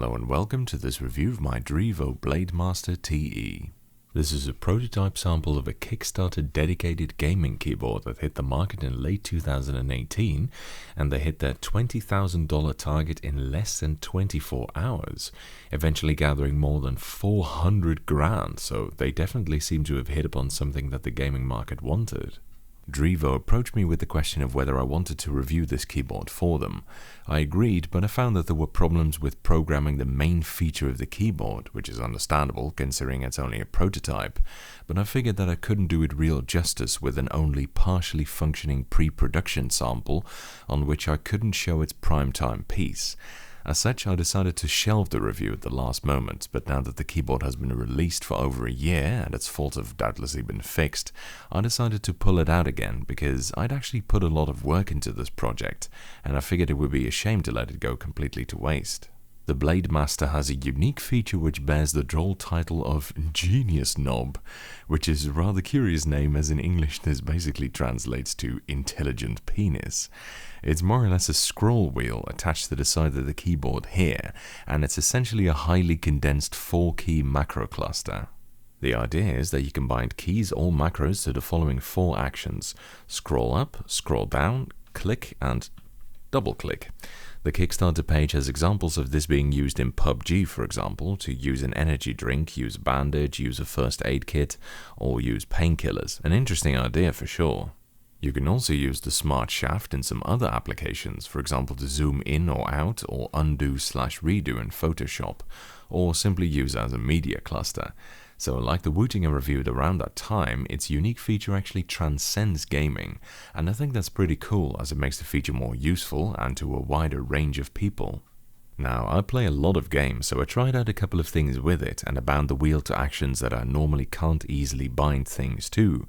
Hello and welcome to this review of my DREVO Blademaster TE. This is a prototype sample of a Kickstarter dedicated gaming keyboard that hit the market in late 2018, and they hit their $20,000 target in less than 24 hours, eventually gathering more than 400 grand, so they definitely seem to have hit upon something that the gaming market wanted. DREVO approached me with the question of whether I wanted to review this keyboard for them. I agreed, but I found that there were problems with programming the main feature of the keyboard, which is understandable considering it's only a prototype, but I figured that I couldn't do it real justice with an only partially functioning pre-production sample on which I couldn't show its prime-time piece. As such, I decided to shelve the review at the last moment, but now that the keyboard has been released for over a year and its faults have doubtlessly been fixed, I decided to pull it out again because I'd actually put a lot of work into this project, and I figured it would be a shame to let it go completely to waste. The Blademaster has a unique feature which bears the droll title of Genius Knob, which is a rather curious name as in English this basically translates to Intelligent Penis. It's more or less a scroll wheel attached to the side of the keyboard here, and it's essentially a highly condensed 4-key macro cluster. The idea is that you can bind keys or macros to the following 4 actions: scroll up, scroll down, click, and double click. The Kickstarter page has examples of this being used in PUBG, for example, to use an energy drink, use a bandage, use a first aid kit, or use painkillers. An interesting idea for sure. You can also use the smart shaft in some other applications, for example to zoom in or out, or undo/redo in Photoshop, or simply use as a media cluster. So like the Wooting I reviewed around that time, its unique feature actually transcends gaming, and I think that's pretty cool as it makes the feature more useful and to a wider range of people. Now, I play a lot of games, so I tried out a couple of things with it, and I bound the wheel to actions that I normally can't easily bind things to,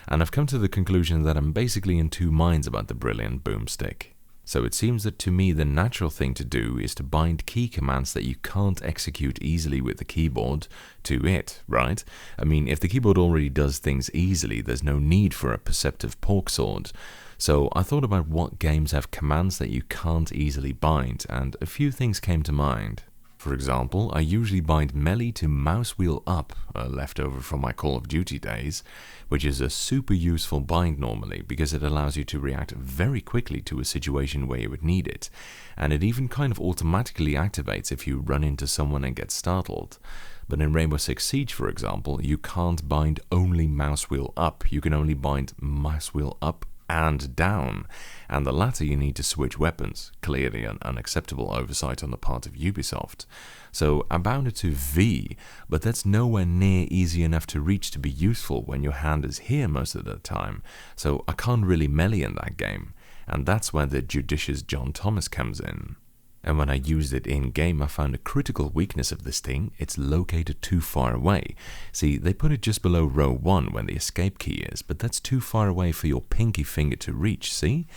and I've come to the conclusion that I'm basically in two minds about the brilliant boomstick. So it seems that to me the natural thing to do is to bind key commands that you can't execute easily with the keyboard to it, right? I mean, if the keyboard already does things easily, there's no need for a perceptive pork sword. So I thought about what games have commands that you can't easily bind, and a few things came to mind. For example, I usually bind melee to mouse wheel up, a leftover from my Call of Duty days, which is a super useful bind normally because it allows you to react very quickly to a situation where you would need it, and it even kind of automatically activates if you run into someone and get startled. But in Rainbow Six Siege, for example, you can't bind only mouse wheel up, you can only bind mouse wheel up and down, and the latter you need to switch weapons, clearly an unacceptable oversight on the part of Ubisoft. So I bound it to V, but that's nowhere near easy enough to reach to be useful when your hand is here most of the time, so I can't really melee in that game, and that's where the judicious John Thomas comes in. And when I used it in-game, I found a critical weakness of this thing: it's located too far away. See, they put it just below row 1 when the escape key is, but that's too far away for your pinky finger to reach, see?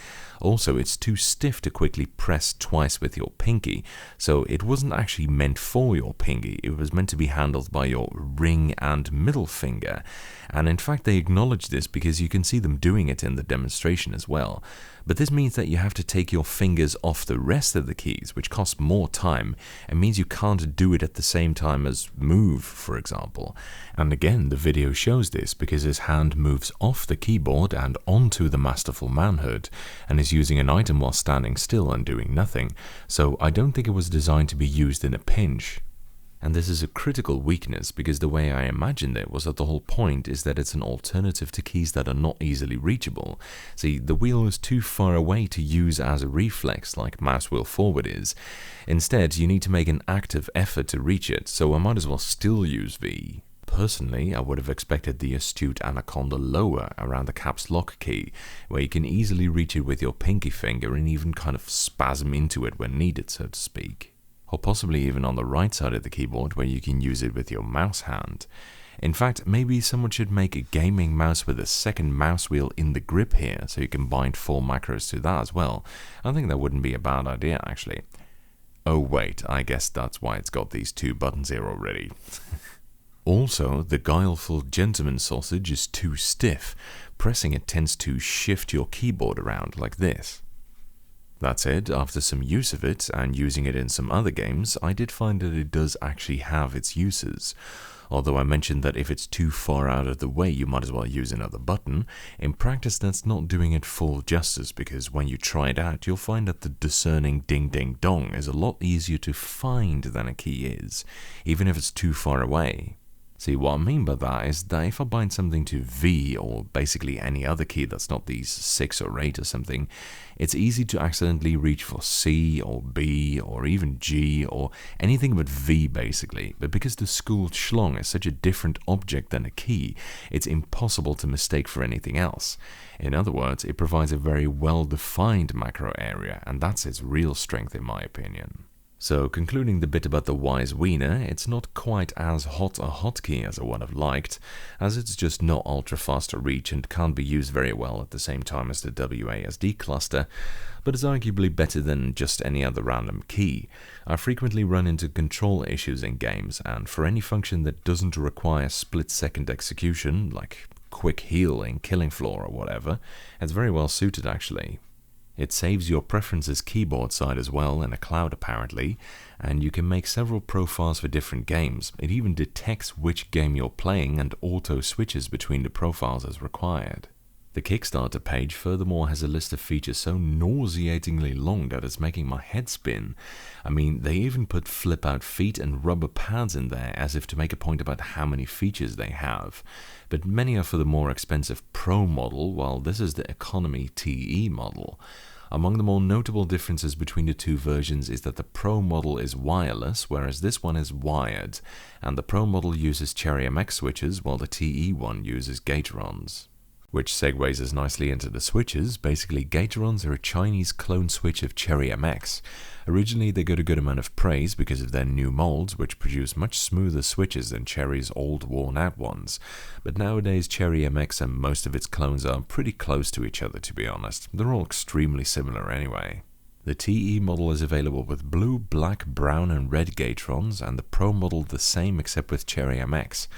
Also, it's too stiff to quickly press twice with your pinky, so it wasn't actually meant for your pinky, it was meant to be handled by your ring and middle finger. And in fact, they acknowledge this because you can see them doing it in the demonstration as well. But this means that you have to take your fingers off the rest of the keys, which costs more time, and means you can't do it at the same time as move, for example. And again, the video shows this because his hand moves off the keyboard and onto the masterful manhood, and is using an item while standing still and doing nothing, so I don't think it was designed to be used in a pinch. And this is a critical weakness because the way I imagined it was that the whole point is that it's an alternative to keys that are not easily reachable. See, the wheel is too far away to use as a reflex like mouse wheel forward is. Instead, you need to make an active effort to reach it, so I might as well still use V. Personally, I would have expected the astute anaconda lower around the caps lock key, where you can easily reach it with your pinky finger and even kind of spasm into it when needed, so to speak. Or possibly even on the right side of the keyboard where you can use it with your mouse hand. In fact, maybe someone should make a gaming mouse with a second mouse wheel in the grip here, so you can bind 4 macros to that as well. I think that wouldn't be a bad idea, actually. Oh wait, I guess that's why it's got these 2 buttons here already. Also, the guileful gentleman sausage is too stiff. Pressing it tends to shift your keyboard around like this. That said, after some use of it and using it in some other games, I did find that it does actually have its uses. Although I mentioned that if it's too far out of the way you might as well use another button, in practice that's not doing it full justice, because when you try it out you'll find that the discerning ding ding dong is a lot easier to find than a key is, even if it's too far away. See, what I mean by that is that if I bind something to V, or basically any other key that's not these 6 or 8 or something, it's easy to accidentally reach for C or B or even G or anything but V basically, but because the school schlong is such a different object than a key, it's impossible to mistake for anything else. In other words, it provides a very well-defined macro area, and that's its real strength in my opinion. So, concluding the bit about the wise wiener, it's not quite as hot a hotkey as I would have liked, as it's just not ultra fast to reach and can't be used very well at the same time as the WASD cluster, but it's arguably better than just any other random key. I frequently run into control issues in games, and for any function that doesn't require split-second execution, like quick heal in Killing Floor or whatever, it's very well suited actually. It saves your preferences keyboard side as well in a cloud apparently, and you can make several profiles for different games. It even detects which game you're playing and auto switches between the profiles as required. The Kickstarter page furthermore has a list of features so nauseatingly long that it's making my head spin. I mean, they even put flip-out feet and rubber pads in there as if to make a point about how many features they have. But many are for the more expensive Pro model, while this is the Economy TE model. Among the more notable differences between the two versions is that the Pro model is wireless, whereas this one is wired, and the Pro model uses Cherry MX switches, while the TE one uses Gaterons. Which segues us nicely into the switches. Basically, Gaterons are a Chinese clone switch of Cherry MX. Originally, they got a good amount of praise because of their new molds, which produce much smoother switches than Cherry's old worn-out ones. But nowadays, Cherry MX and most of its clones are pretty close to each other, to be honest. They're all extremely similar anyway. The TE model is available with blue, black, brown and red Gaterons, and the Pro model the same except with Cherry MX.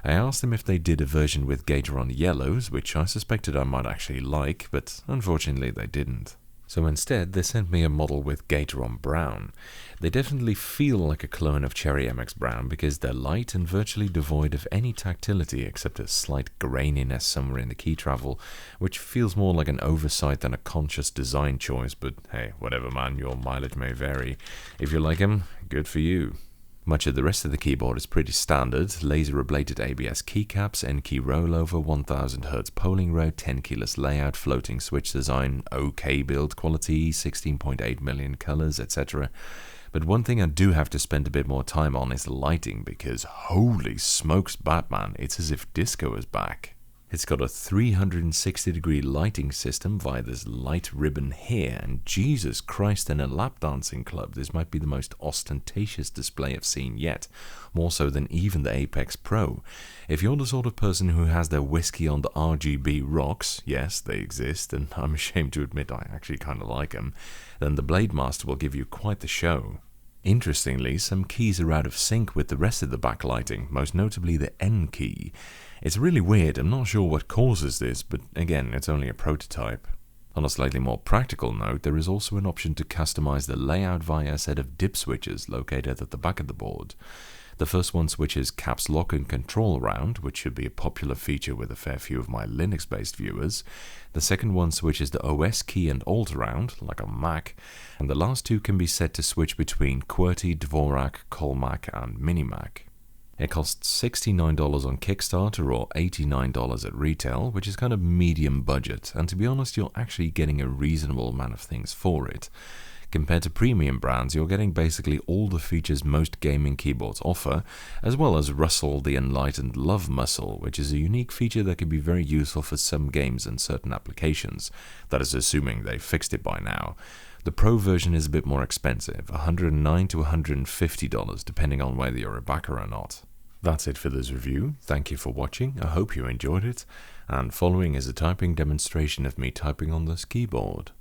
I asked them if they did a version with Gateron yellows, which I suspected I might actually like, but unfortunately they didn't. So instead, they sent me a model with Gateron brown. They definitely feel like a clone of Cherry MX brown because they're light and virtually devoid of any tactility except a slight graininess somewhere in the key travel, which feels more like an oversight than a conscious design choice, but hey, whatever man, your mileage may vary. If you like them, good for you. Much of the rest of the keyboard is pretty standard: laser-ablated ABS keycaps, N-key rollover, 1000Hz polling rate, 10 keyless layout, floating switch design, OK build quality, 16.8 million colors, etc. But one thing I do have to spend a bit more time on is lighting, because holy smokes Batman, it's as if disco is back. It's got a 360-degree lighting system via this light ribbon here, and Jesus Christ, in a lap dancing club, this might be the most ostentatious display I've seen yet, more so than even the Apex Pro. If you're the sort of person who has their whiskey on the RGB rocks, yes, they exist, and I'm ashamed to admit I actually kind of like them, then the Blademaster will give you quite the show. Interestingly, some keys are out of sync with the rest of the backlighting, most notably the N key. It's really weird, I'm not sure what causes this, but again, it's only a prototype. On a slightly more practical note, there is also an option to customize the layout via a set of dip switches located at the back of the board. The first one switches caps lock and control round, which should be a popular feature with a fair few of my Linux-based viewers. The second one switches the OS key and alt round, like on Mac, and the last two can be set to switch between QWERTY, Dvorak, Colmac and Minimac. It costs $69 on Kickstarter or $89 at retail, which is kind of medium budget, and to be honest, you're actually getting a reasonable amount of things for it. Compared to premium brands, you're getting basically all the features most gaming keyboards offer, as well as Russell the Enlightened Love Muscle, which is a unique feature that can be very useful for some games and certain applications. That is assuming they fixed it by now. The Pro version is a bit more expensive, $109 to $150, depending on whether you're a backer or not. That's it for this review. Thank you for watching, I hope you enjoyed it, and following is a typing demonstration of me typing on this keyboard.